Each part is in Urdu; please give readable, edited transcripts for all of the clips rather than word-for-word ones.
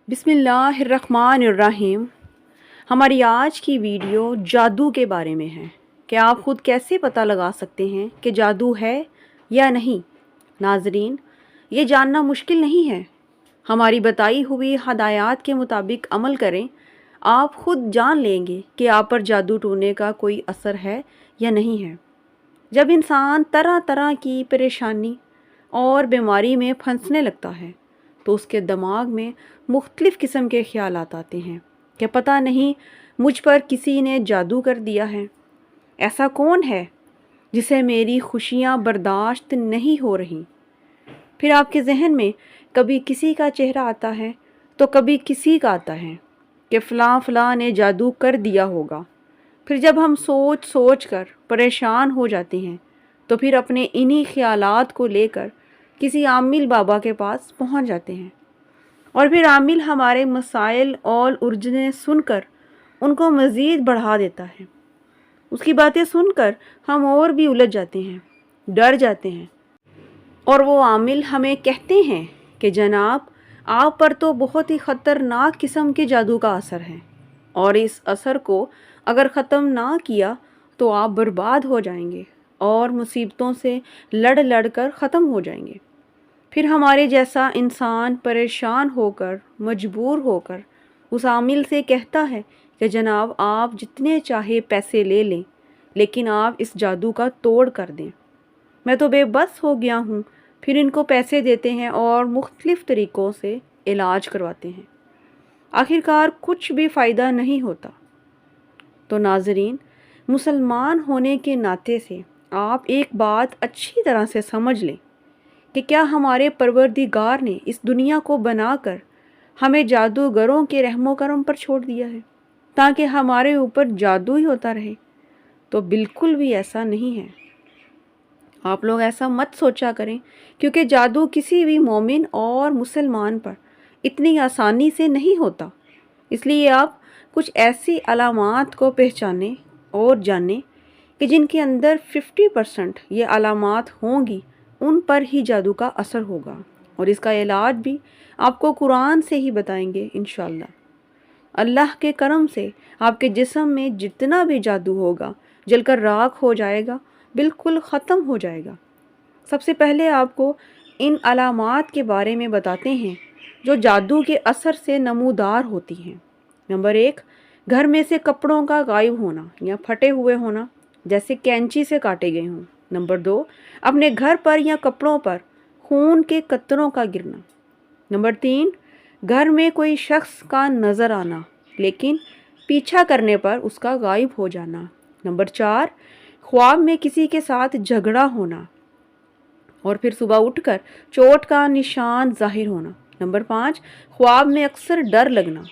بسم اللہ الرحمن الرحیم۔ ہماری آج کی ویڈیو جادو کے بارے میں ہے کہ آپ خود کیسے پتہ لگا سکتے ہیں کہ جادو ہے یا نہیں۔ ناظرین، یہ جاننا مشکل نہیں ہے، ہماری بتائی ہوئی ہدایات کے مطابق عمل کریں، آپ خود جان لیں گے کہ آپ پر جادو ٹونے کا کوئی اثر ہے یا نہیں ہے۔ جب انسان طرح طرح کی پریشانی اور بیماری میں پھنسنے لگتا ہے تو اس کے دماغ میں مختلف قسم کے خیالات آتے ہیں کہ پتہ نہیں مجھ پر کسی نے جادو کر دیا ہے، ایسا کون ہے جسے میری خوشیاں برداشت نہیں ہو رہی۔ پھر آپ کے ذہن میں کبھی کسی کا چہرہ آتا ہے تو کبھی کسی کا آتا ہے کہ فلاں فلاں نے جادو کر دیا ہوگا۔ پھر جب ہم سوچ سوچ کر پریشان ہو جاتے ہیں تو پھر اپنے انہی خیالات کو لے کر کسی عامل بابا کے پاس پہنچ جاتے ہیں، اور پھر عامل ہمارے مسائل اور الجھنیں سن کر ان کو مزید بڑھا دیتا ہے۔ اس کی باتیں سن کر ہم اور بھی الجھ جاتے ہیں، ڈر جاتے ہیں، اور وہ عامل ہمیں کہتے ہیں کہ جناب آپ پر تو بہت ہی خطرناک قسم کے جادو کا اثر ہے، اور اس اثر کو اگر ختم نہ کیا تو آپ برباد ہو جائیں گے اور مصیبتوں سے لڑ لڑ کر ختم ہو جائیں گے۔ پھر ہمارے جیسا انسان پریشان ہو کر مجبور ہو کر اس عامل سے کہتا ہے کہ جناب آپ جتنے چاہے پیسے لے لیں لیکن آپ اس جادو کا توڑ کر دیں۔ میں تو بے بس ہو گیا ہوں۔ پھر ان کو پیسے دیتے ہیں اور مختلف طریقوں سے علاج کرواتے ہیں، آخرکار کچھ بھی فائدہ نہیں ہوتا۔ تو ناظرین، مسلمان ہونے کے ناطے سے آپ ایک بات اچھی طرح سے سمجھ لیں کہ کیا ہمارے پروردگار نے اس دنیا کو بنا کر ہمیں جادوگروں کے رحم و کرم پر چھوڑ دیا ہے تاکہ ہمارے اوپر جادو ہی ہوتا رہے؟ تو بالکل بھی ایسا نہیں ہے۔ آپ لوگ ایسا مت سوچا کریں، کیونکہ جادو کسی بھی مومن اور مسلمان پر اتنی آسانی سے نہیں ہوتا۔ اس لیے آپ کچھ ایسی علامات کو پہچانیں اور جانیں کہ جن کے اندر 50% یہ علامات ہوں گی ان پر ہی جادو کا اثر ہوگا، اور اس کا علاج بھی آپ کو قرآن سے ہی بتائیں گے انشاءاللہ۔ اللہ کے کرم سے آپ کے جسم میں جتنا بھی جادو ہوگا جل کر راکھ ہو جائے گا، بالکل ختم ہو جائے گا۔ سب سے پہلے آپ کو ان علامات کے بارے میں بتاتے ہیں جو جادو کے اثر سے نمودار ہوتی ہیں۔ نمبر 1، گھر میں سے کپڑوں کا غائب ہونا یا پھٹے ہوئے ہونا، جیسے کینچی سے کاٹے گئے ہوں۔ نمبر 2، اپنے گھر پر یا کپڑوں پر خون کے قطروں کا گرنا۔ نمبر 3، گھر میں کوئی شخص کا نظر آنا لیکن پیچھا کرنے پر اس کا غائب ہو جانا۔ نمبر 4، خواب میں کسی کے ساتھ جھگڑا ہونا اور پھر صبح اٹھ کر چوٹ کا نشان ظاہر ہونا۔ نمبر 5، خواب میں اکثر ڈر لگنا۔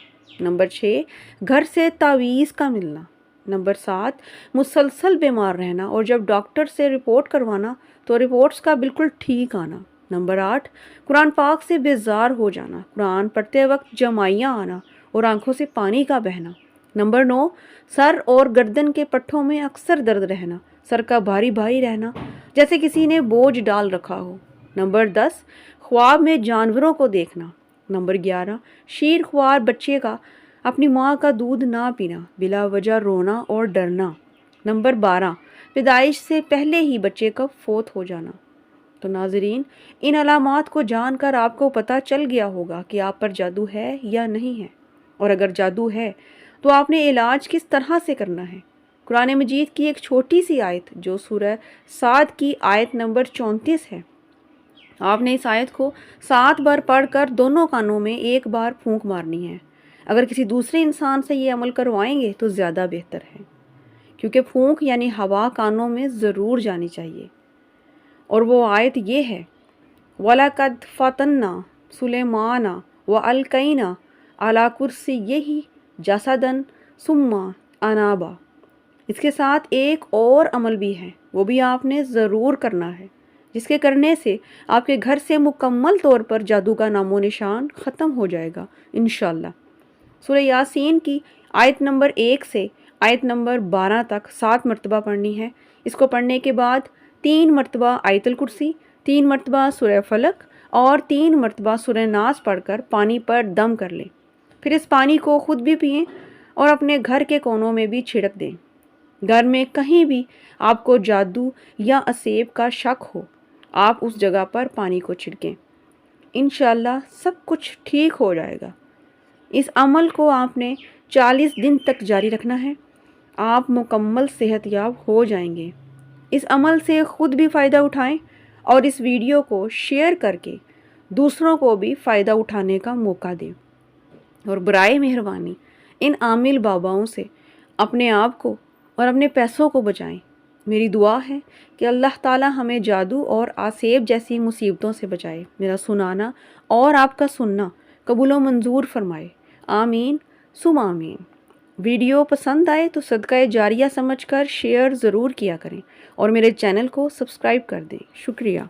نمبر 6، گھر سے تعویذ کا ملنا۔ نمبر 7، مسلسل بیمار رہنا اور جب ڈاکٹر سے رپورٹ کروانا تو رپورٹس کا بالکل ٹھیک آنا۔ نمبر 8، قرآن پاک سے بیزار ہو جانا، قرآن پڑھتے وقت جمائیاں آنا اور آنکھوں سے پانی کا بہنا۔ نمبر 9، سر اور گردن کے پٹھوں میں اکثر درد رہنا، سر کا بھاری بھاری رہنا جیسے کسی نے بوجھ ڈال رکھا ہو۔ نمبر 10، خواب میں جانوروں کو دیکھنا۔ نمبر 11، شیر خوار بچے کا اپنی ماں کا دودھ نہ پینا، بلا وجہ رونا اور ڈرنا۔ نمبر 12، پیدائش سے پہلے ہی بچے کا فوت ہو جانا۔ تو ناظرین، ان علامات کو جان کر آپ کو پتہ چل گیا ہوگا کہ آپ پر جادو ہے یا نہیں ہے، اور اگر جادو ہے تو آپ نے علاج کس طرح سے کرنا ہے۔ قرآن مجید کی ایک چھوٹی سی آیت جو سورہ صاد کی آیت نمبر 34 ہے، آپ نے اس آیت کو 7 بار پڑھ کر دونوں کانوں میں ایک بار پھونک مارنی ہے۔ اگر کسی دوسرے انسان سے یہ عمل کروائیں گے تو زیادہ بہتر ہے، کیونکہ پھونک یعنی ہوا کانوں میں ضرور جانی چاہیے۔ اور وہ آیت یہ ہے، وَلَقَدْ فَتَنَّا سُلَيْمَانَ وَأَلْقَيْنَا عَلَى كُرْسِيِّهِ جَسَدًا ثُمَّ أَنَابَ۔ اس کے ساتھ ایک اور عمل بھی ہے، وہ بھی آپ نے ضرور کرنا ہے، جس کے کرنے سے آپ کے گھر سے مکمل طور پر جادو کا نام و نشان ختم ہو جائے گا انشاءاللہ۔ سورہ یاسین کی آیت نمبر 1 سے آیت نمبر 12 تک 7 مرتبہ پڑھنی ہے۔ اس کو پڑھنے کے بعد 3 مرتبہ آیت الکرسی، 3 مرتبہ سورہ فلق اور 3 مرتبہ سورہ ناس پڑھ کر پانی پر دم کر لیں۔ پھر اس پانی کو خود بھی پئیں اور اپنے گھر کے کونوں میں بھی چھڑک دیں۔ گھر میں کہیں بھی آپ کو جادو یا اسیب کا شک ہو، آپ اس جگہ پر پانی کو چھڑکیں، انشاءاللہ سب کچھ ٹھیک ہو جائے گا۔ اس عمل کو آپ نے 40 دن تک جاری رکھنا ہے، آپ مکمل صحت یاب ہو جائیں گے۔ اس عمل سے خود بھی فائدہ اٹھائیں اور اس ویڈیو کو شیئر کر کے دوسروں کو بھی فائدہ اٹھانے کا موقع دیں، اور برائے مہربانی ان عامل باباؤں سے اپنے آپ کو اور اپنے پیسوں کو بچائیں۔ میری دعا ہے کہ اللہ تعالی ہمیں جادو اور آسیب جیسی مصیبتوں سے بچائے، میرا سنانا اور آپ کا سننا قبول و منظور فرمائے، آمین ثم آمین۔ ویڈیو پسند آئے تو صدقہ جاریہ سمجھ کر شیئر ضرور کیا کریں اور میرے چینل کو سبسکرائب کر دیں۔ شکریہ۔